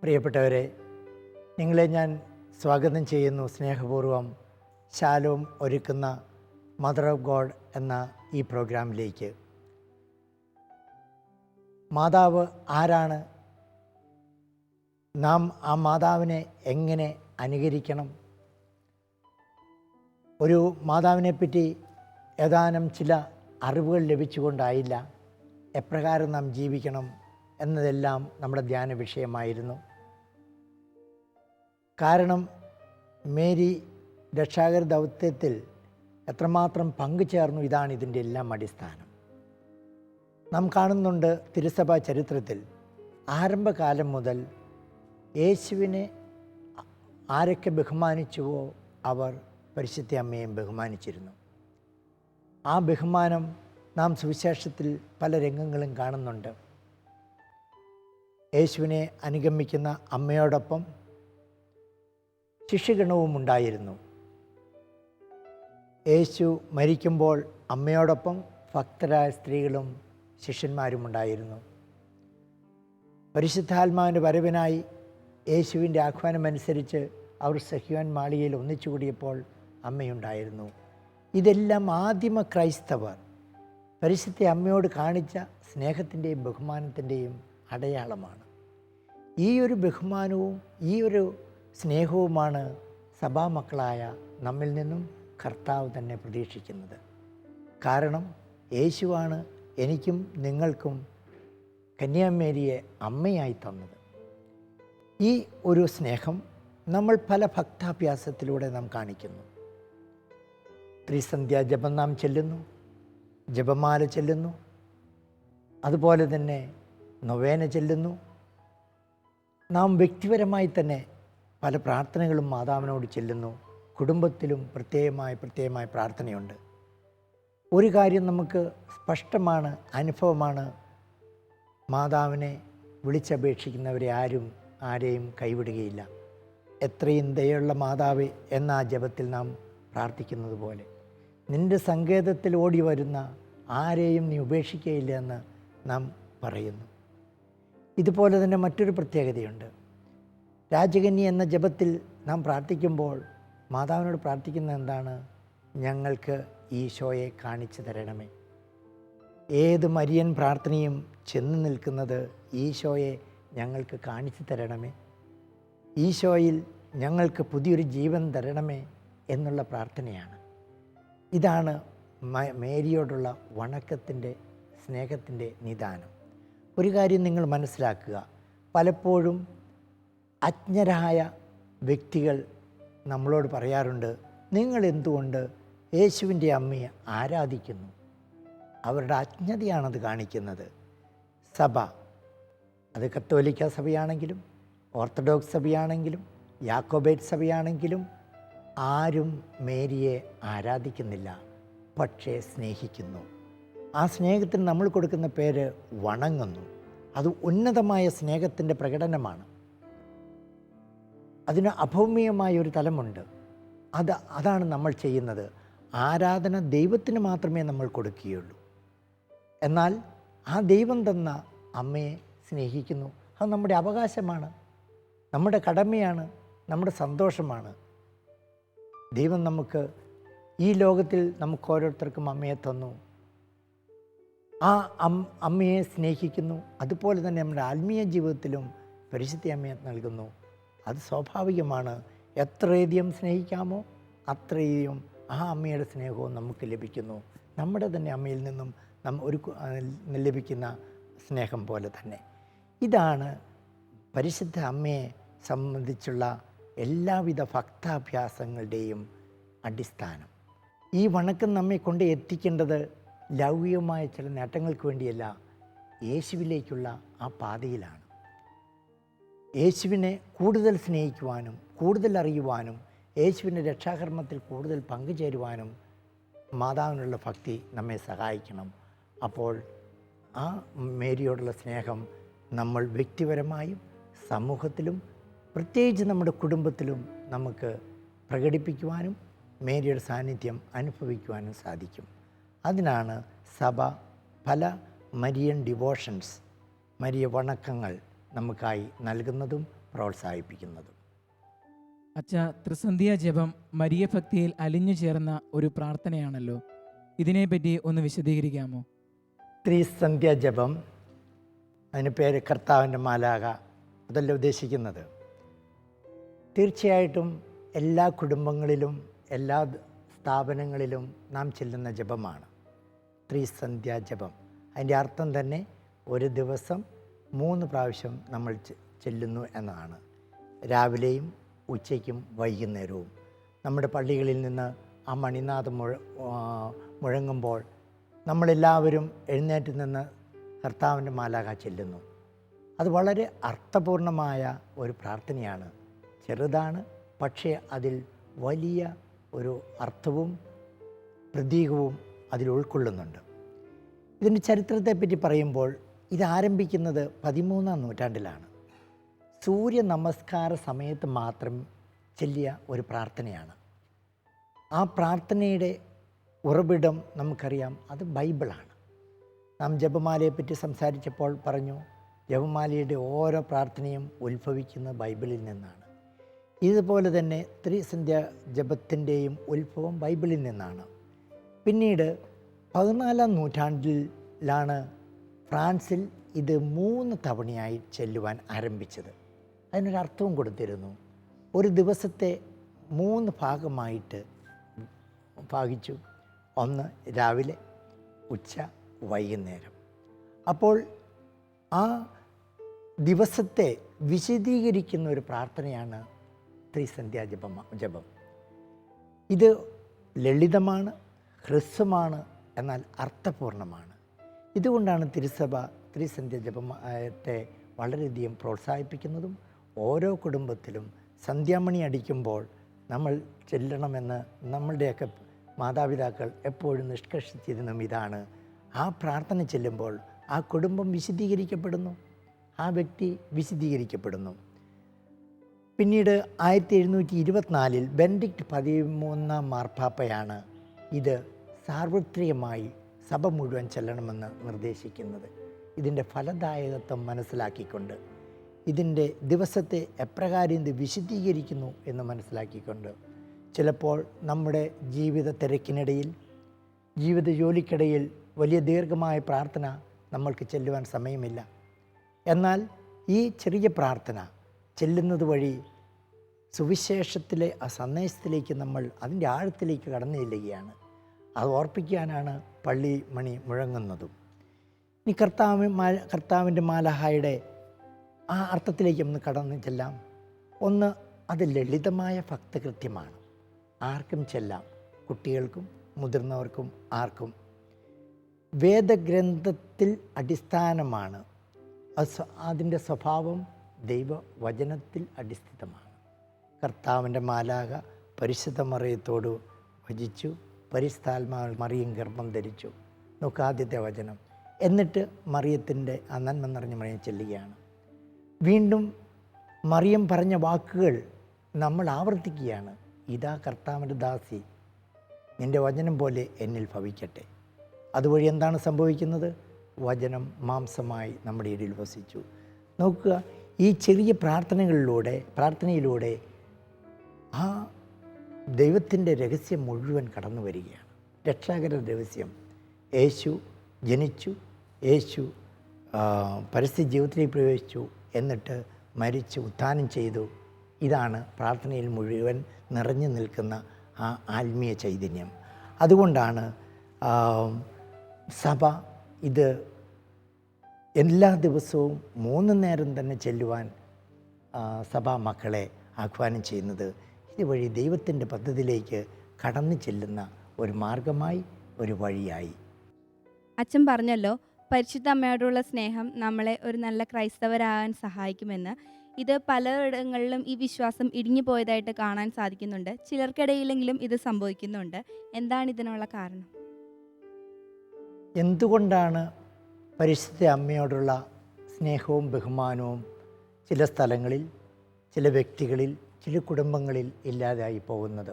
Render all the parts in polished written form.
പ്രിയപ്പെട്ടവരെ, നിങ്ങളെ ഞാൻ സ്വാഗതം ചെയ്യുന്നു സ്നേഹപൂർവ്വം ശാലോം ഒരുക്കുന്ന മദർ ഓഫ് ഗോഡ് എന്ന ഈ പ്രോഗ്രാമിലേക്ക്. മാതാവ് ആരാണ്? നാം ആ മാതാവിനെ എങ്ങനെ അനുകരിക്കണം? ഒരു മാതാവിനെപ്പറ്റി ഏതാനും ചില അറിവുകൾ ലഭിച്ചുകൊണ്ടായില്ല എപ്രകാരം നാം ജീവിക്കണം എന്നതെല്ലാം നമ്മുടെ ധ്യാന വിഷയമായിരുന്നു. കാരണം മേരി രക്ഷാകര ദൗത്യത്തിൽ എത്രമാത്രം പങ്കുചേർന്നു, ഇതാണ് ഇതിൻ്റെ എല്ലാം അടിസ്ഥാനം. നാം കാണുന്നുണ്ട് തിരുസഭാ ചരിത്രത്തിൽ ആരംഭകാലം മുതൽ യേശുവിനെ ആരൊക്കെ ബഹുമാനിച്ചുവോ അവർ പരിശുദ്ധ അമ്മയെയും ബഹുമാനിച്ചിരുന്നു. ആ ബഹുമാനം നാം സുവിശേഷത്തിൽ പല രംഗങ്ങളും കാണുന്നുണ്ട്. യേശുവിനെ അനുഗമിക്കുന്ന അമ്മയോടൊപ്പം ശിഷ്യഗണവും ഉണ്ടായിരുന്നു. യേശു മരിക്കുമ്പോൾ അമ്മയോടൊപ്പം ഭക്തരായ സ്ത്രീകളും ശിഷ്യന്മാരും ഉണ്ടായിരുന്നു. പരിശുദ്ധാത്മാവിൻ്റെ വരവിനായി യേശുവിൻ്റെ ആഹ്വാനമനുസരിച്ച് അവർ സഹ്യോൻ മാളികയിൽ ഒന്നിച്ചുകൂടിയപ്പോൾ അമ്മയുണ്ടായിരുന്നു. ഇതെല്ലാം ആദിമ ക്രൈസ്തവർ പരിശുദ്ധ അമ്മയോട് കാണിച്ച സ്നേഹത്തിൻ്റെയും ബഹുമാനത്തിൻ്റെയും അടയാളമാണ്. ഈ ഒരു ബഹുമാനവും ഈ ഒരു സ്നേഹവുമാണ് സഭാമക്കളായ നമ്മിൽ നിന്നും കർത്താവ് തന്നെ പ്രതീക്ഷിക്കുന്നത്. കാരണം യേശുവാണ് എനിക്കും നിങ്ങൾക്കും കന്യാമേരിയെ അമ്മയായി തന്നത്. ഈ ഒരു സ്നേഹം നമ്മൾ പല ഭക്താഭ്യാസത്തിലൂടെ നാം കാണിക്കുന്നു. ത്രിസന്ധ്യ ജപം നാം ചെല്ലുന്നു, ജപമാല ചെല്ലുന്നു, അതുപോലെ തന്നെ നൊവേന ചെല്ലുന്നു. നാം വ്യക്തിപരമായി തന്നെ പല പ്രാർത്ഥനകളും മാതാവിനോട് ചെല്ലുന്നു. കുടുംബത്തിലും പ്രത്യേകമായ പ്രാർത്ഥനയുണ്ട്. ഒരു കാര്യം നമുക്ക് സ്പഷ്ടമാണ്, അനുഭവമാണ്. മാതാവിനെ വിളിച്ചപേക്ഷിക്കുന്നവരെ ആരെയും കൈവിടുകയില്ല. എത്രയും ദയുള്ള മാതാവേ എന്ന ആ ജപത്തിൽ നാം പ്രാർത്ഥിക്കുന്നത് പോലെ നിൻ്റെ സങ്കേതത്തിൽ ഓടി വരുന്ന ആരെയും നീ ഉപേക്ഷിക്കുകയില്ല എന്ന് നാം പറയുന്നു. ഇതുപോലെ തന്നെ മറ്റൊരു പ്രത്യേകതയുണ്ട്. രാജകന്യ എന്ന ജപത്തിൽ നാം പ്രാർത്ഥിക്കുമ്പോൾ മാതാവിനോട് പ്രാർത്ഥിക്കുന്നത് എന്താണ്? ഞങ്ങൾക്ക് ഈശോയെ കാണിച്ചു തരണമേ. ഏത് മരിയൻ പ്രാർത്ഥനയും ചെന്ന് നിൽക്കുന്നത് ഈശോയെ ഞങ്ങൾക്ക് കാണിച്ചു തരണമേ, ഈശോയിൽ ഞങ്ങൾക്ക് പുതിയൊരു ജീവൻ തരണമേ എന്നുള്ള പ്രാർത്ഥനയാണ്. ഇതാണ് മേരിയോടുള്ള വണക്കത്തിൻ്റെ, സ്നേഹത്തിൻ്റെ നിദാനം. ഒരു കാര്യം നിങ്ങൾ മനസ്സിലാക്കുക, പലപ്പോഴും അജ്ഞരായ വ്യക്തികൾ നമ്മളോട് പറയാറുണ്ട്, നിങ്ങൾ എന്തുകൊണ്ട് യേശുവിൻ്റെ അമ്മയെ ആരാധിക്കുന്നു? അവരുടെ അജ്ഞതയാണത് കാണിക്കുന്നത്. സഭ, അത് കത്തോലിക്ക സഭയാണെങ്കിലും ഓർത്തഡോക്സ് സഭയാണെങ്കിലും യാക്കോബൈറ്റ് സഭയാണെങ്കിലും ആരും മേരിയെ ആരാധിക്കുന്നില്ല, പക്ഷേ സ്നേഹിക്കുന്നു. ആ സ്നേഹത്തിന് നമ്മൾ കൊടുക്കുന്ന പേര് വണങ്ങുന്നു. അത് ഉന്നതമായ സ്നേഹത്തിൻ്റെ പ്രകടനമാണ്. അതിന് അഭൗമ്യമായ ഒരു തലമുണ്ട്. അതാണ് നമ്മൾ ചെയ്യുന്നത്. ആരാധന ദൈവത്തിന് മാത്രമേ നമ്മൾ കൊടുക്കുകയുള്ളൂ. എന്നാൽ ആ ദൈവം തന്ന അമ്മയെ സ്നേഹിക്കുന്നു. അത് നമ്മുടെ അവകാശമാണ്, നമ്മുടെ കടമയാണ്, നമ്മുടെ സന്തോഷമാണ്. ദൈവം നമുക്ക് ഈ ലോകത്തിൽ നമുക്ക് ഓരോരുത്തർക്കും അമ്മയെ തന്നു. ആ അമ്മയെ സ്നേഹിക്കുന്നു. അതുപോലെ തന്നെ നമ്മുടെ ആത്മീയ ജീവിതത്തിലും പരിശുദ്ധ അമ്മയെ നൽകുന്നു. അത് സ്വാഭാവികമാണ്. എത്രയധികം സ്നേഹിക്കാമോ അത്രയും ആ അമ്മയുടെ സ്നേഹവും നമുക്ക് ലഭിക്കുന്നു. നമ്മുടെ തന്നെ അമ്മയിൽ നിന്നും ലഭിക്കുന്ന സ്നേഹം പോലെ തന്നെ. ഇതാണ് പരിശുദ്ധ അമ്മയെ സംബന്ധിച്ചുള്ള എല്ലാവിധ ഭക്താഭ്യാസങ്ങളുടെയും അടിസ്ഥാനം. ഈ വണക്കം നമ്മെ കൊണ്ട് എത്തിക്കേണ്ടത് ലൗകികമായ ചില നേട്ടങ്ങൾക്ക് വേണ്ടിയല്ല, യേശുവിലേക്കുള്ള ആ പാതയിലാണ്. യേശുവിനെ കൂടുതൽ സ്നേഹിക്കുവാനും കൂടുതൽ അറിയുവാനും യേശുവിൻ്റെ രക്ഷാകർമ്മത്തിൽ കൂടുതൽ പങ്കുചേരുവാനും മാതാവിനുള്ള ഭക്തി നമ്മെ സഹായിക്കണം. അപ്പോൾ ആ മേരിയോടുള്ള സ്നേഹം നമ്മൾ വ്യക്തിപരമായും സമൂഹത്തിലും പ്രത്യേകിച്ച് നമ്മുടെ കുടുംബത്തിലും നമുക്ക് പ്രകടിപ്പിക്കുവാനും മേരിയുടെ സാന്നിധ്യം അനുഭവിക്കുവാനും സാധിക്കും. അതിനാണ് സഭ പല മരിയൻ ഡിവോഷൻസ്, മരിയ വണക്കങ്ങൾ നമുക്കായി നൽകുന്നതും പ്രോത്സാഹിപ്പിക്കുന്നതും. അച്ഛ, ത്രിസന്ധ്യാ ജപം മരിയ ഭക്തിയിൽ അലിഞ്ഞു ചേർന്ന ഒരു പ്രാർത്ഥനയാണല്ലോ. ഇതിനെപ്പറ്റി ഒന്ന് വിശദീകരിക്കാമോ? ത്രിസന്ധ്യാ ജപം, അതിന് പേര് കർത്താവിൻ്റെ മാലാഖ, അതല്ല ഉദ്ദേശിക്കുന്നത്. തീർച്ചയായിട്ടും എല്ലാ കുടുംബങ്ങളിലും എല്ലാ സ്ഥാപനങ്ങളിലും നാം ചെല്ലുന്ന ജപമാണ് ത്രിസന്ധ്യാ ജപം. അതിൻ്റെ അർത്ഥം തന്നെ ഒരു ദിവസം 3 പ്രാവശ്യം നമ്മൾ ചെല്ലുന്നു എന്നതാണ്. രാവിലെയും ഉച്ചയ്ക്കും വൈകുന്നേരവും. നമ്മുടെ പള്ളികളിൽ നിന്ന് ആ മണിനാഥം മുഴങ്ങുമ്പോൾ നമ്മളെല്ലാവരും എഴുന്നേറ്റ് നിന്ന് കർത്താവിൻ്റെ മാലാഖ ചെല്ലുന്നു. അത് വളരെ അർത്ഥപൂർണമായ ഒരു പ്രാർത്ഥനയാണ്. ചെറുതാണ്, പക്ഷേ അതിൽ വലിയ ഒരു അർത്ഥവും പ്രതീകവും അതിൽ ഉൾക്കൊള്ളുന്നുണ്ട്. ഇതിൻ്റെ ചരിത്രത്തെപ്പറ്റി പറയുമ്പോൾ ഇത് ആരംഭിക്കുന്നത് 13-ാം നൂറ്റാണ്ടിലാണ്. സൂര്യ നമസ്കാര സമയത്ത് മാത്രം ചൊല്ലിയ ഒരു പ്രാർത്ഥനയാണ്. ആ പ്രാർത്ഥനയുടെ ഉറവിടം നമുക്കറിയാം, അത് ബൈബിളാണ്. നാം ജപമാലയെപ്പറ്റി സംസാരിച്ചപ്പോൾ പറഞ്ഞു, ജപമാലയുടെ ഓരോ പ്രാർത്ഥനയും ഉത്ഭവിക്കുന്നത് ബൈബിളിൽ നിന്നാണ്. ഇതുപോലെ തന്നെ ത്രിസന്ധ്യാ ജപത്തിൻ്റെയും ഉത്ഭവം ബൈബിളിൽ നിന്നാണ്. പിന്നീട് 14-ാം നൂറ്റാണ്ടിലാണ് ഫ്രാൻസിൽ ഇത് 3 തവണയായി ചെല്ലുവാൻ ആരംഭിച്ചത്. അതിനൊരർത്ഥവും കൊടുത്തിരുന്നു. ഒരു ദിവസത്തെ 3 ഭാഗമായിട്ട് ഭാഗിച്ചു. ഒന്ന് രാവിലെ, ഉച്ച, വൈകുന്നേരം. അപ്പോൾ ആ ദിവസത്തെ വിശദീകരിക്കുന്ന ഒരു പ്രാർത്ഥനയാണ് ത്രിസന്ധ്യാ ജപം. ഇത് ലളിതമാണ്, ഹ്രസ്വമാണ്, എന്നാൽ അർത്ഥപൂർണമാണ്. ഇതുകൊണ്ടാണ് തിരുസഭ ത്രിസന്ധ്യാ ജപത്തെ വളരെയധികം പ്രോത്സാഹിപ്പിക്കുന്നതും ഓരോ കുടുംബത്തിലും സന്ധ്യാമണി അടിക്കുമ്പോൾ നമ്മൾ ചെല്ലണമെന്ന് നമ്മളുടെയൊക്കെ മാതാപിതാക്കൾ എപ്പോഴും നിഷ്കർഷിച്ചിരുന്നതും ഇതാണ്. ആ പ്രാർത്ഥന ചെല്ലുമ്പോൾ ആ കുടുംബം വിശദീകരിക്കപ്പെടുന്നു, ആ വ്യക്തി വിശദീകരിക്കപ്പെടുന്നു. പിന്നീട് 1724 ബെനഡിക്ട് 13 മാർപ്പാപ്പയാണ് ഇത് സാർവത്രികമായി സഭ മുഴുവൻ ചെല്ലണമെന്ന് നിർദ്ദേശിക്കുന്നത്. ഇതിൻ്റെ ഫലദായകത്വം മനസ്സിലാക്കിക്കൊണ്ട്, ഇതിൻ്റെ ദിവസത്തെ എപ്രകാരം ഇത് വിശദീകരിക്കുന്നു എന്ന് മനസ്സിലാക്കിക്കൊണ്ട്, ചിലപ്പോൾ നമ്മുടെ ജീവിത തിരക്കിനിടയിൽ, ജീവിത ജോലിക്കിടയിൽ വലിയ ദീർഘമായ പ്രാർത്ഥന നമ്മൾക്ക് ചെല്ലുവാൻ സമയമില്ല. എന്നാൽ ഈ ചെറിയ പ്രാർത്ഥന ചെല്ലുന്നത് വഴി സുവിശേഷത്തിലെ ആ സന്ദേശത്തിലേക്ക് നമ്മൾ അതിൻ്റെ ആഴത്തിലേക്ക് കടന്നു ചെല്ലുകയാണ്. അത് ഓർപ്പിക്കാനാണ് പള്ളി മണി മുഴങ്ങുന്നതും. ഇനി കർത്താവിൻ്റെ മാലാഖയുടെ ആ അർത്ഥത്തിലേക്ക് ഒന്ന് കടന്നു ചെല്ലാം. ഒന്ന്, അത് ലളിതമായ ഭക്തകൃത്യമാണ്. ആർക്കും ചെല്ലാം, കുട്ടികൾക്കും മുതിർന്നവർക്കും ആർക്കും. വേദഗ്രന്ഥത്തിൽ അടിസ്ഥാനമാണ്. അതിൻ്റെ സ്വഭാവം ദൈവവചനത്തിൽ അടിസ്ഥിതമാണ്. കർത്താവിൻ്റെ മാലാഖ പരിശുദ്ധ മറിയത്തോട് ഭജിച്ചു, പരിശുദ്ധാത്മാവിൽ മറിയം ഗർഭം ധരിച്ചു. നോക്ക് ആദ്യത്തെ വചനം. എന്നിട്ട് മറിയത്തിൻ്റെ ആ നന്മ നിറഞ്ഞ മറിയം ചെല്ലുകയാണ്. വീണ്ടും മറിയം പറഞ്ഞ വാക്കുകൾ നമ്മൾ ആവർത്തിക്കുകയാണ്. ഇതാ കർത്താവിൻ്റെ ദാസി, നിൻ്റെ വചനം പോലെ എന്നിൽ ഭവിക്കട്ടെ. അതുവഴി എന്താണ് സംഭവിക്കുന്നത്? വചനം മാംസമായി നമ്മുടെ ഇടയിൽ വസിച്ചു. നോക്കുക, ഈ ചെറിയ പ്രാർത്ഥനയിലൂടെ ആ ദൈവത്തിൻ്റെ രഹസ്യം മുഴുവൻ കടന്നു വരികയാണ്. രക്ഷാകര രഹസ്യം. യേശു ജനിച്ചു, യേശു പരസ്യ ജീവിതത്തിലേക്ക് പ്രവേശിച്ചു, എന്നിട്ട് മരിച്ചു, ഉത്ഥാനം ചെയ്തു. ഇതാണ് പ്രാർത്ഥനയിൽ മുഴുവൻ നിറഞ്ഞു നിൽക്കുന്ന ആ ആത്മീയ ചൈതന്യം. അതുകൊണ്ടാണ് സഭ ഇത് എല്ലാ ദിവസവും 3 നേരം തന്നെ ചെല്ലുവാൻ സഭാ മക്കളെ ആഹ്വാനം ചെയ്യുന്നത്. ഇതുവഴി ദൈവത്തിൻ്റെ പദ്ധതിയിലേക്ക് കടന്നു ചെല്ലുന്ന ഒരു മാർഗമായി, ഒരു വഴിയായി. അച്ഛൻ പറഞ്ഞല്ലോ, പരിശുദ്ധ അമ്മയോടുള്ള സ്നേഹം നമ്മളെ ഒരു നല്ല ക്രൈസ്തവരാകാൻ സഹായിക്കുമെന്ന്. ഇത് പലയിടങ്ങളിലും ഈ വിശ്വാസം ഇടിഞ്ഞു പോയതായിട്ട് കാണാൻ സാധിക്കുന്നുണ്ട്. ചിലർക്കിടയിലെങ്കിലും ഇത് സംഭവിക്കുന്നുണ്ട്. എന്താണ് ഇതിനുള്ള കാരണം? എന്തുകൊണ്ടാണ് പരിശുദ്ധ അമ്മയോടുള്ള സ്നേഹവും ബഹുമാനവും ചില സ്ഥലങ്ങളിൽ, ചില വ്യക്തികളിൽ, ചില കുടുംബങ്ങളിൽ ഇല്ലാതായി പോകുന്നത്?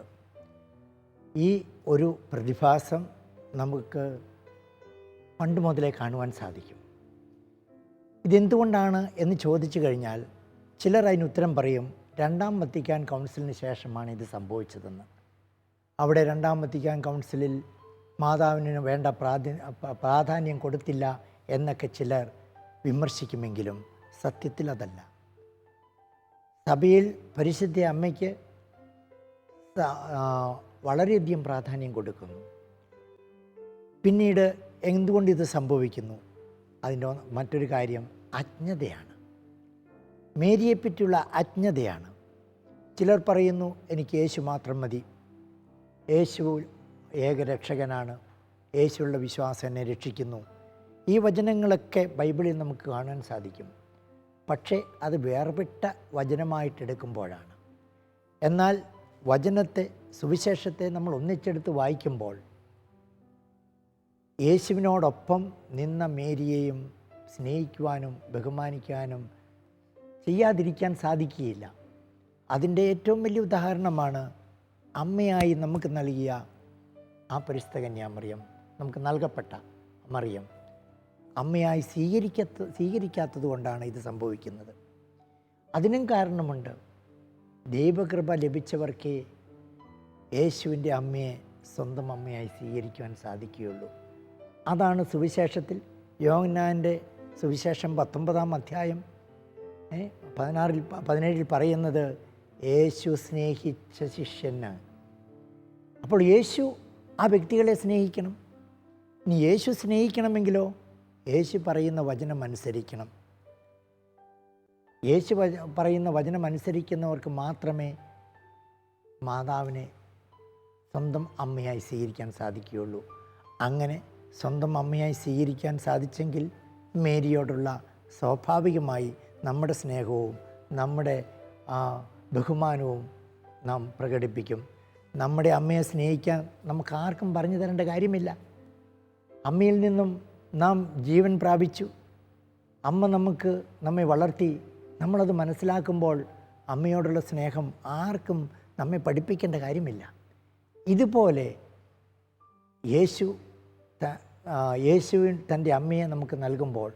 ഈ ഒരു പ്രതിഭാസം നമുക്ക് പണ്ട് മുതലേ കാണുവാൻ സാധിക്കും. ഇതെന്തുകൊണ്ടാണ് എന്ന് ചോദിച്ചു കഴിഞ്ഞാൽ, ചിലർ അതിന് ഉത്തരം പറയും രണ്ടാം വത്തിക്കാൻ കൗൺസിലിന് ശേഷമാണ് ഇത് സംഭവിച്ചതെന്ന്. അവിടെ രണ്ടാം വത്തിക്കാൻ കൗൺസിലിൽ മാതാവിന് വേണ്ട പ്രാധാന്യം കൊടുത്തില്ല എന്നൊക്കെ ചിലർ വിമർശിക്കുമെങ്കിലും സത്യത്തിൽ അതല്ല. സഭയിൽ പരിശുദ്ധ അമ്മയ്ക്ക് വളരെയധികം പ്രാധാന്യം കൊടുക്കുന്നു. പിന്നീട് എന്തുകൊണ്ട് ഇത് സംഭവിക്കുന്നു? അതിൻ്റെ മറ്റൊരു കാര്യം അജ്ഞതയാണ്. മേരിയെപ്പറ്റിയുള്ള അജ്ഞതയാണ്. ചിലർ പറയുന്നു എനിക്ക് യേശു മാത്രം മതി, യേശു ഏകരക്ഷകനാണ്, യേശുവുള്ള വിശ്വാസം എന്നെ രക്ഷിക്കുന്നു. ഈ വചനങ്ങളൊക്കെ ബൈബിളിൽ നമുക്ക് കാണാൻ സാധിക്കും. പക്ഷേ അത് വേർപെട്ട വചനമായിട്ടെടുക്കുമ്പോഴാണ്. എന്നാൽ വചനത്തെ, സുവിശേഷത്തെ നമ്മൾ ഒന്നിച്ചെടുത്ത് വായിക്കുമ്പോൾ യേശുവിനോടൊപ്പം നിന്ന മേരിയെയും സ്നേഹിക്കുവാനും ബഹുമാനിക്കാനും ചെയ്യാതിരിക്കാൻ സാധിക്കുകയില്ല. അതിൻ്റെ ഏറ്റവും വലിയ ഉദാഹരണമാണ് അമ്മയായി നമുക്ക് നൽകിയ ആ പരിശുദ്ധ കന്യാമറിയം, നമുക്ക് നൽകപ്പെട്ട മറിയം. അമ്മയായി സ്വീകരിക്കാത്തത് കൊണ്ടാണ് ഇത് സംഭവിക്കുന്നത്. അതിനും കാരണമുണ്ട്. ദൈവകൃപ ലഭിച്ചവർക്ക് യേശുവിൻ്റെ അമ്മയെ സ്വന്തം അമ്മയായി സ്വീകരിക്കുവാൻ സാധിക്കുകയുള്ളൂ. അതാണ് സുവിശേഷത്തിൽ യോഹന്നാൻ്റെ സുവിശേഷം 19-ാം അധ്യായം 17 പറയുന്നത് യേശു സ്നേഹിച്ച ശിഷ്യന്. അപ്പോൾ യേശു ആ വ്യക്തികളെ സ്നേഹിക്കണം. ഇനി യേശു സ്നേഹിക്കണമെങ്കിലോ യേശു പറയുന്ന വചനം അനുസരിക്കണം. യേശു പറയുന്ന വചനം അനുസരിക്കുന്നവർക്ക് മാത്രമേ മാതാവിനെ സ്വന്തം അമ്മയായി സ്വീകരിക്കാൻ സാധിക്കുകയുള്ളൂ. അങ്ങനെ സ്വന്തം അമ്മയായി സ്വീകരിക്കാൻ സാധിച്ചെങ്കിൽ മേരിയോടുള്ള സ്വാഭാവികമായി നമ്മുടെ സ്നേഹവും നമ്മുടെ ബഹുമാനവും നാം പ്രകടിപ്പിക്കും. നമ്മുടെ അമ്മയെ സ്നേഹിക്കാൻ നമുക്ക് ആർക്കും പറഞ്ഞു തരേണ്ട കാര്യമില്ല. അമ്മയിൽ നിന്നും നാം ജീവൻ പ്രാപിച്ചു. അമ്മ നമ്മെ വളർത്തി. നമ്മളത് മനസ്സിലാക്കുമ്പോൾ അമ്മയോടുള്ള സ്നേഹം ആർക്കും നമ്മെ പഠിപ്പിക്കേണ്ട കാര്യമില്ല. ഇതുപോലെ യേശു തൻ്റെ അമ്മയെ നമുക്ക് നൽകുമ്പോൾ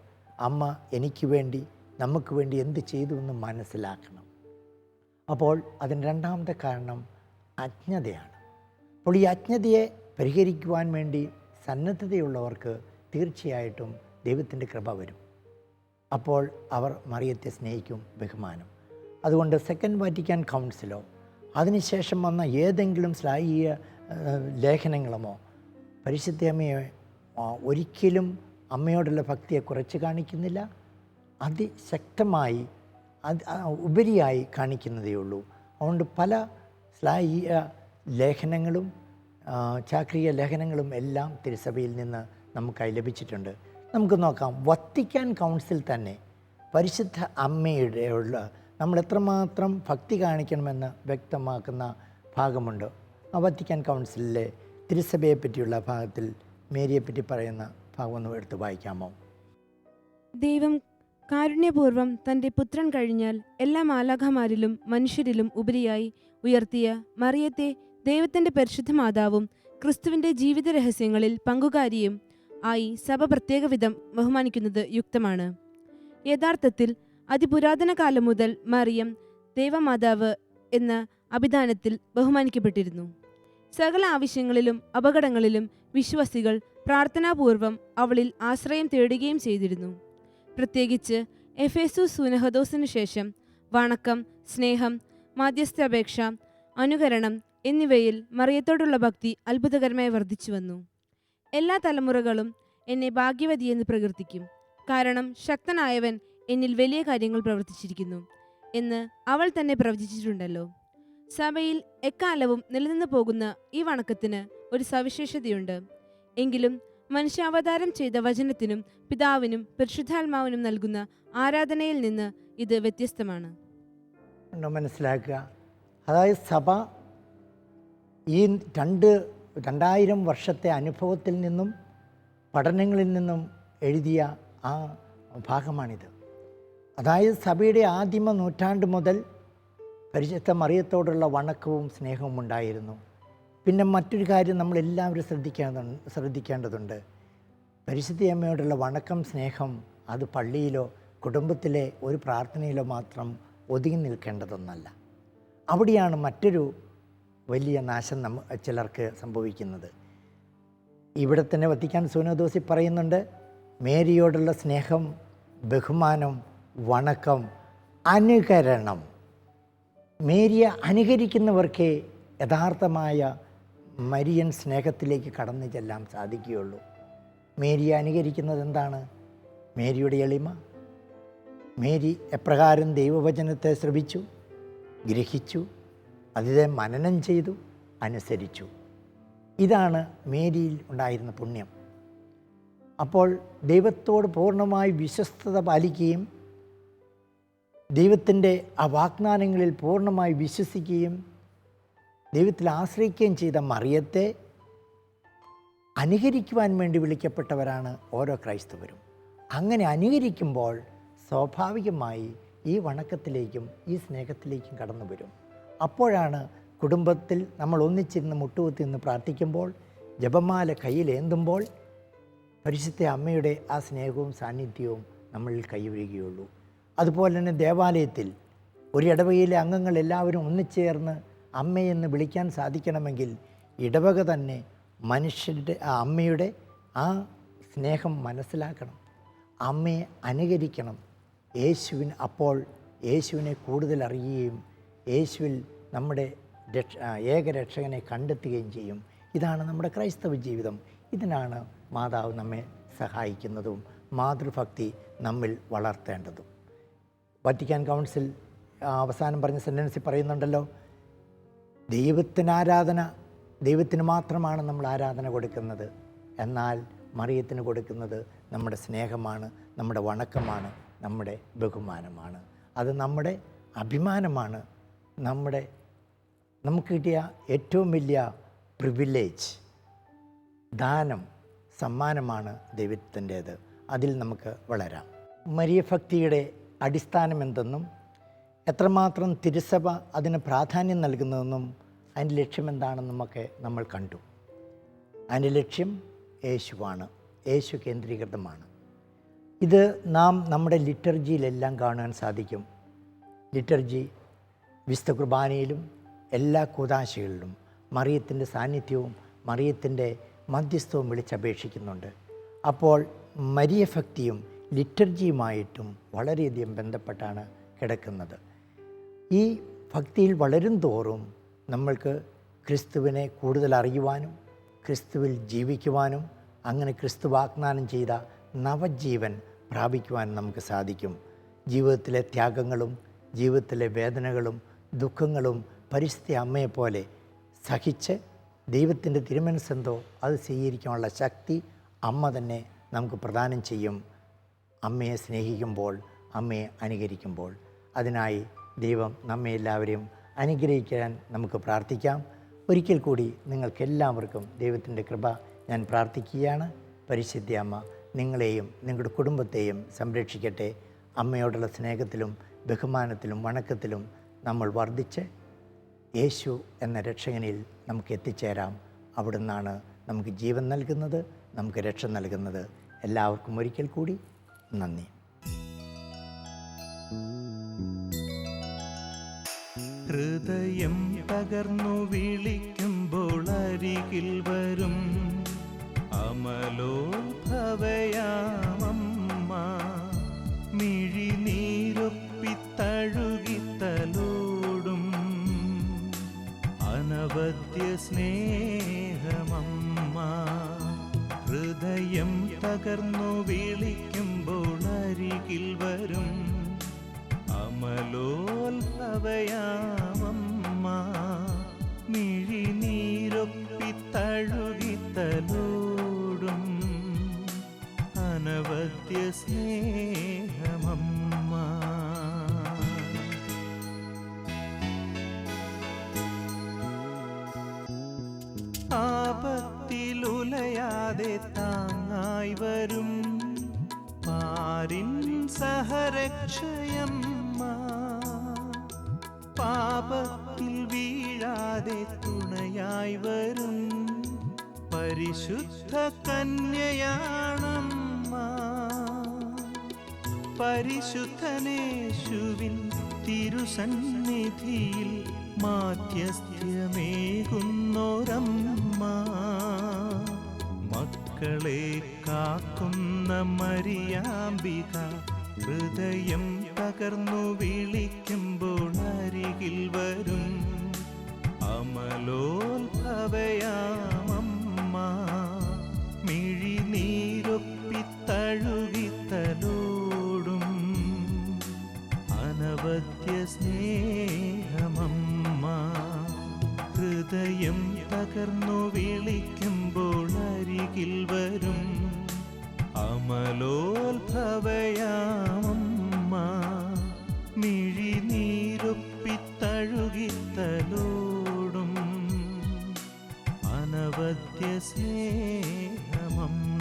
അമ്മ എനിക്ക് വേണ്ടി, നമുക്ക് വേണ്ടി എന്ത് ചെയ്തു എന്ന് മനസ്സിലാക്കണം. അപ്പോൾ അതിന് രണ്ടാമത്തെ കാരണം അജ്ഞതയാണ്. അപ്പോൾ ഈ അജ്ഞതയെ പരിഹരിക്കുവാൻ വേണ്ടി സന്നദ്ധതയുള്ളവർക്ക് തീർച്ചയായിട്ടും ദൈവത്തിൻ്റെ കൃപ വരും. അപ്പോൾ അവർ മറിയത്തെ സ്നേഹിക്കും, ബഹുമാനം. അതുകൊണ്ട് സെക്കൻഡ് വാറ്റിക്കാൻ കൗൺസിലോ അതിനുശേഷം വന്ന ഏതെങ്കിലും ശ്ലാഘീയ ലേഖനങ്ങളുമോ പരിശുദ്ധ അമ്മയെ ഒരിക്കലും അമ്മയോടുള്ള ഭക്തിയെ കുറച്ച് കാണിക്കുന്നില്ല, അതിശക്തമായി ഉപരിയായി കാണിക്കുന്നതേ ഉള്ളൂ. അതുകൊണ്ട് പല ശ്ലാഘീയ ലേഖനങ്ങളും ചാക്രിക ലേഖനങ്ങളും എല്ലാം തിരുസഭയിൽ നിന്ന് നമുക്കായി ലഭിച്ചിട്ടുണ്ട്. നമുക്ക് നോക്കാം. വത്തിക്കാൻ കൗൺസിൽ തന്നെ പരിശുദ്ധ അമ്മയുടെ നമ്മൾ എത്രമാത്രം ഭക്തി കാണിക്കണമെന്ന് വ്യക്തമാക്കുന്ന ഭാഗമുണ്ട്. ആ വത്തിക്കാൻ കൗൺസിലിലെ തിരുസഭയെ പറ്റിയുള്ള ഭാഗത്തിൽ മേരിയെപ്പറ്റി പറയുന്ന ഭാഗം ഒന്ന് എടുത്ത് വായിക്കാമോ? ദൈവം കാരുണ്യപൂർവ്വം തൻ്റെ പുത്രൻ കഴിഞ്ഞാൽ എല്ലാ മാലാഖമാരിലും മനുഷ്യരിലും ഉപരിയായി ഉയർത്തിയ മറിയത്തെ ദൈവത്തിൻ്റെ പരിശുദ്ധ മാതാവും ക്രിസ്തുവിൻ്റെ ജീവിത രഹസ്യങ്ങളിൽ പങ്കുകാരിയും ആയി സഭ പ്രത്യേക വിധം ബഹുമാനിക്കുന്നത് യുക്തമാണ്. യഥാർത്ഥത്തിൽ അതിപുരാതന കാലം മുതൽ മറിയം ദൈവമാതാവ് എന്ന അഭിധാനത്തിൽ ബഹുമാനിക്കപ്പെട്ടിരുന്നു. സകല ആവശ്യങ്ങളിലും അപകടങ്ങളിലും വിശ്വാസികൾ പ്രാർത്ഥനാപൂർവം അവളിൽ ആശ്രയം തേടുകയും ചെയ്തിരുന്നു. പ്രത്യേകിച്ച് എഫേസൂസ് സുനഹദോസിനു ശേഷം വണക്കം, സ്നേഹം, മാധ്യസ്ഥാപേക്ഷ, അനുകരണം എന്നിവയിൽ മറിയത്തോടുള്ള ഭക്തി അത്ഭുതകരമായി വർദ്ധിച്ചു വന്നു. എല്ലാ തലമുറകളും എന്നെ ഭാഗ്യവതിയെന്ന് പ്രകീർത്തിക്കും, കാരണം ശക്തനായവൻ എന്നിൽ വലിയ കാര്യങ്ങൾ പ്രവർത്തിച്ചിരിക്കുന്നു എന്ന് അവൾ തന്നെ പ്രവചിച്ചിട്ടുണ്ടല്ലോ. സഭയിൽ എക്കാലവും നിലനിന്നു പോകുന്ന ഈ വണക്കത്തിന് ഒരു സവിശേഷതയുണ്ട്. എങ്കിലും മനുഷ്യാവതാരം ചെയ്ത വചനത്തിനും പിതാവിനും പരിശുദ്ധാത്മാവിനും നൽകുന്ന ആരാധനയിൽ നിന്ന് ഇത് വ്യത്യസ്തമാണ്. മനസ്സിലാക്കുക. അതായത് സഭ ഈ 2000 വർഷത്തെ അനുഭവത്തിൽ നിന്നും പഠനങ്ങളിൽ നിന്നും എഴുതിയ ആ ഭാഗമാണിത്. അതായത് സഭയുടെ ആദിമ നൂറ്റാണ്ട് മുതൽ പരിശുദ്ധ മറിയത്തോടുള്ള വണക്കവും സ്നേഹവും ഉണ്ടായിരുന്നു. പിന്നെ മറ്റൊരു കാര്യം നമ്മളെല്ലാവരും ശ്രദ്ധിക്കേണ്ടതുണ്ട്. പരിശുദ്ധ അമ്മയോടുള്ള വണക്കം, സ്നേഹം അത് പള്ളിയിലോ കുടുംബത്തിലെ ഒരു പ്രാർത്ഥനയിലോ മാത്രം ഒതുങ്ങി നിൽക്കേണ്ടതൊന്നല്ല. അവിടെയാണ് മറ്റൊരു വലിയ നാശം ചിലർക്ക് സംഭവിക്കുന്നത്. ഇവിടെ തന്നെ വത്തിക്കാൻ സൂനോദോസിൽ പറയുന്നുണ്ട്, മേരിയോടുള്ള സ്നേഹം, ബഹുമാനം, വണക്കം, അനുകരണം. മേരിയെ അനുകരിക്കുന്നവർക്കേ യഥാർത്ഥമായ മരിയൻ സ്നേഹത്തിലേക്ക് കടന്നു ചെല്ലാൻ സാധിക്കുകയുള്ളൂ. മേരിയെ അനുകരിക്കുന്നത് എന്താണ്? മേരിയുടെ എളിമ. മേരി എപ്രകാരം ദൈവവചനത്തെ ശ്രവിച്ചു, ഗ്രഹിച്ചു, അതിനെ മനനം ചെയ്തു, അനുസരിച്ചു. ഇതാണ് മേരിയിൽ ഉണ്ടായിരുന്ന പുണ്യം. അപ്പോൾ ദൈവത്തോട് പൂർണ്ണമായി വിശ്വസ്തത പാലിക്കുകയും ദൈവത്തിൻ്റെ ആ വാഗ്ദാനങ്ങളിൽ പൂർണ്ണമായി വിശ്വസിക്കുകയും ദൈവത്തിൽ ആശ്രയിക്കുകയും ചെയ്ത മറിയത്തെ അനുകരിക്കുവാൻ വേണ്ടി വിളിക്കപ്പെട്ടവരാണ് ഓരോ ക്രൈസ്തവരും. അങ്ങനെ അനുകരിക്കുമ്പോൾ സ്വാഭാവികമായി ഈ വണക്കത്തിലേക്കും ഈ സ്നേഹത്തിലേക്കും കടന്നു വരും. അപ്പോഴാണ് കുടുംബത്തിൽ നമ്മൾ ഒന്നിച്ചിരുന്ന് മുട്ടുകുത്തി നിന്ന് പ്രാർത്ഥിക്കുമ്പോൾ, ജപമാല കയ്യിലേന്തുമ്പോൾ പരിശുദ്ധ അമ്മയുടെ ആ സ്നേഹവും സാന്നിധ്യവും നമ്മളിൽ കൈവരികയുള്ളൂ. അതുപോലെ തന്നെ ദേവാലയത്തിൽ ഒരു ഇടവകയിലെ അംഗങ്ങൾ എല്ലാവരും ഒന്നിച്ചേർന്ന് അമ്മയെന്ന് വിളിക്കാൻ സാധിക്കണമെങ്കിൽ ഇടവക തന്നെ മനുഷ്യരുടെ ആ അമ്മയുടെ ആ സ്നേഹം മനസ്സിലാക്കണം, അമ്മയെ അനുകരിക്കണം. അപ്പോൾ യേശുവിനെ കൂടുതൽ അറിയുകയും യേശുവിൽ നമ്മുടെ ഏകരക്ഷകനെ കണ്ടെത്തുകയും ചെയ്യും. ഇതാണ് നമ്മുടെ ക്രൈസ്തവ ജീവിതം. ഇതിനാണ് മാതാവ് നമ്മെ സഹായിക്കുന്നതും മാതൃഭക്തി നമ്മിൽ വളർത്തേണ്ടതും. വത്തിക്കാൻ കൗൺസിൽ അവസാനം പറഞ്ഞ സെൻറ്റൻസിൽ പറയുന്നുണ്ടല്ലോ, ദൈവത്തിന് മാത്രമാണ് നമ്മൾ ആരാധന കൊടുക്കുന്നത്. എന്നാൽ മറിയത്തിന് കൊടുക്കുന്നത് നമ്മുടെ സ്നേഹമാണ്, നമ്മുടെ വണക്കമാണ്, നമ്മുടെ ബഹുമാനമാണ്. അത് നമ്മുടെ അഭിമാനമാണ്. നമുക്ക് കിട്ടിയ ഏറ്റവും വലിയ പ്രിവിലേജ്, ദാനം, സമ്മാനമാണ് ദൈവത്തിൻ്റേത്. അതിൽ നമുക്ക് വളരാം. മരിയഭക്തിയുടെ അടിസ്ഥാനം എന്തെന്നും എത്രമാത്രം തിരുസഭ അതിന് പ്രാധാന്യം നൽകുന്നതെന്നും അതിൻ്റെ ലക്ഷ്യം എന്താണെന്നുമൊക്കെ നമ്മൾ കണ്ടു. അതിൻ്റെ ലക്ഷ്യം യേശുവാണ്, യേശു കേന്ദ്രീകൃതമാണ്. ഇത് നാം നമ്മുടെ ലിറ്റർജിയിലെല്ലാം കാണാൻ സാധിക്കും. ലിറ്റർജി വിശുദ്ധ കുർബാനയിലും എല്ലാ കൂദാശകളിലും മറിയത്തിൻ്റെ സാന്നിധ്യവും മറിയത്തിൻ്റെ മധ്യസ്ഥവും വിളിച്ചപേക്ഷിക്കുന്നുണ്ട്. അപ്പോൾ മരിയഭക്തിയും ലിറ്റർജിയുമായിട്ടും വളരെയധികം ബന്ധപ്പെട്ടാണ് കിടക്കുന്നത്. ഈ ഭക്തിയിൽ വളരും തോറും നമ്മൾക്ക് ക്രിസ്തുവിനെ കൂടുതൽ അറിയുവാനും ക്രിസ്തുവിൽ ജീവിക്കുവാനും അങ്ങനെ ക്രിസ്തു വാഗ്ദാനം ചെയ്ത നവജീവൻ പ്രാപിക്കുവാനും നമുക്ക് സാധിക്കും. ജീവിതത്തിലെ ത്യാഗങ്ങളും ജീവിതത്തിലെ വേദനകളും ദുഃഖങ്ങളും പരിശുദ്ധ അമ്മയെപ്പോലെ സഹിച്ച് ദൈവത്തിൻ്റെ തിരുമനസ്സെന്തോ അത് സ്വീകരിക്കാനുള്ള ശക്തി അമ്മ തന്നെ നമുക്ക് പ്രദാനം ചെയ്യും. അമ്മയെ സ്നേഹിക്കുമ്പോൾ, അമ്മയെ അനുകരിക്കുമ്പോൾ. അതിനായി ദൈവം നമ്മെ എല്ലാവരെയും അനുഗ്രഹിക്കാൻ നമുക്ക് പ്രാർത്ഥിക്കാം. ഒരിക്കൽ കൂടി നിങ്ങൾക്കെല്ലാവർക്കും ദൈവത്തിൻ്റെ കൃപ ഞാൻ പ്രാർത്ഥിക്കുകയാണ്. പരിശുദ്ധ അമ്മ നിങ്ങളെയും നിങ്ങളുടെ കുടുംബത്തെയും സംരക്ഷിക്കട്ടെ. അമ്മയോടുള്ള സ്നേഹത്തിലും ബഹുമാനത്തിലും വണക്കത്തിലും നമ്മൾ വർദ്ധിച്ച് യേശു എന്ന രക്ഷകനിൽ നമുക്ക് എത്തിച്ചേരാം. അവിടുന്നാണ് നമുക്ക് ജീവൻ നൽകുന്നത്, നമുക്ക് രക്ഷ നൽകുന്നത്. എല്ലാവർക്കും ഒരിക്കൽ കൂടി നന്ദി. ഹൃദയം പകർന്നു വിളിക്കുമ്പോൾ അരികിൽ വരും അമലോത്ഭവയാമമ്മ. മിഴിനീരൊപ്പിത്തഴുകിത്തലോടും അനവദ്യ സ്നേഹമമ്മ. ഹൃദയം തകർന്നു വിളിക്കുമ്പോൾ അരികിൽ വരും അമലോത്ഭവയാമമ്മ. മിഴിനീരൊപ്പിത്തഴുകിത്തലോടും അനവദ്യ സ്നേഹമമ്മ. ആപത്തിലുലയാതെ താങ്ങായി വരും പാരിൻ സഹരക്ഷയമ്മ. പാപത്തിൽ വീഴാതെ തുണയായി വരും പരിശുദ്ധ കന്യയാണമ്മ. പരിശുദ്ധനേശുവിൻ തിരുസന്നിധിയിൽ മാധ്യസ്ഥ്യമേകുന്നോരമ്മ, മക്കളെ കാക്കുന്ന മരിയാമ്പിക ഹൃദയം തകർന്നു വിളിക്കുമ്പോൾ അരികിൽ വരും. അമലോത്ഭവയാമമ്മ മിഴിനീരൊപ്പിത്തഴുകിത്തലോടും അനവദ്യ സ്നേഹമമ്മ, ഹൃദയം തകർന്നു വിളിക്കുമ്പോൾ അരികിൽ വരും. അമലോത്ഭവയാമമ്മ മിഴിനീരൊപ്പിത്തഴുകിത്തലോടും അനവദ്യ സ്നേഹമമ്മ.